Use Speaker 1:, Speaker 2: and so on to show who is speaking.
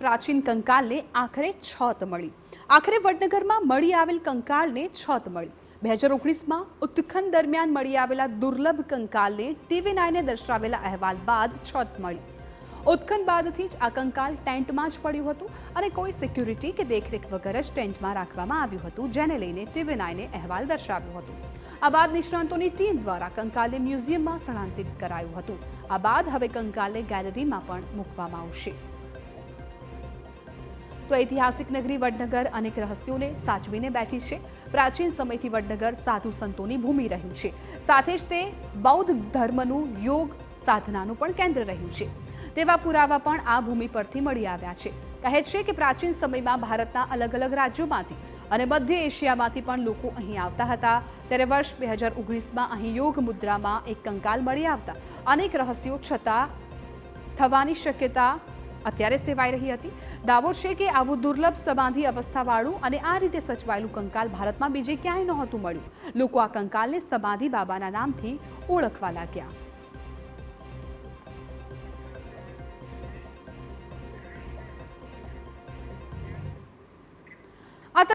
Speaker 1: પ્રાચીન કંકાલને આખરે છત મળી. આખરે વડનગરમાં મળી આવેલ કંકાલને છત મળી. 2019માં ઉત્ખનન દરમિયાન મળી આવેલા દુર્લભ કંકાલને TV9એ દર્શાવેલા અહેવાલ બાદ છત મળી. ઉત્ખનન બાદથી જ આ કંકાલ ટેન્ટમાં જ પડ્યું હતું અને કોઈ સિક્યુરિટી કે દેખરેખ વગર જ ટેન્ટમાં રાખવામાં આવ્યું હતું, જેને લઈને TV9એ અહેવાલ દર્શાવ્યો હતો. આ બાદ નિષ્ણાંતોની ટીમ દ્વારા કંકાલને મ્યુઝિયમમાં સ્થળાંતરિત કરાયું હતું. આ બાદ હવે કંકાલને ગેલેરીમાં પણ મૂકવામાં આવશે. તો ઐતિહાસિક નગરી વડનગર અનેક રહસ્યોને સાચવીને બેઠી છે. પ્રાચીન સમયથી વડનગર સાધુ સંતોની ભૂમિ રહ્યું છે. સાથે જ તે બૌદ્ધ ધર્મનું યોગ સાધનાનું પણ કેન્દ્ર રહ્યું છે. તેવા પુરાવા પણ આ ભૂમિ પરથી મળી આવ્યા છે. કહે છે કે પ્રાચીન સમયમાં ભારતના અલગ અલગ રાજ્યોમાંથી અને મધ્ય એશિયામાંથી પણ લોકો અહીં આવતા હતા. ત્યારે વર્ષ 2019માં અહીં યોગ મુદ્રામાં એક કંકાલ મળી આવતા અનેક રહસ્યો છતાં થવાની શક્યતા અત્યારે સેવાઈ રહી હતી. દાવો છે કે આવું દુર્લભ સમાધિ અવસ્થાવાળું અને આ રીતે સચવાયેલું કંકાલ ભારતમાં બીજે ક્યાંય નહોતું મળ્યું. લોકો આ કંકાલને સમાધિ બાબાના નામથી ઓળખવા લાગ્યા.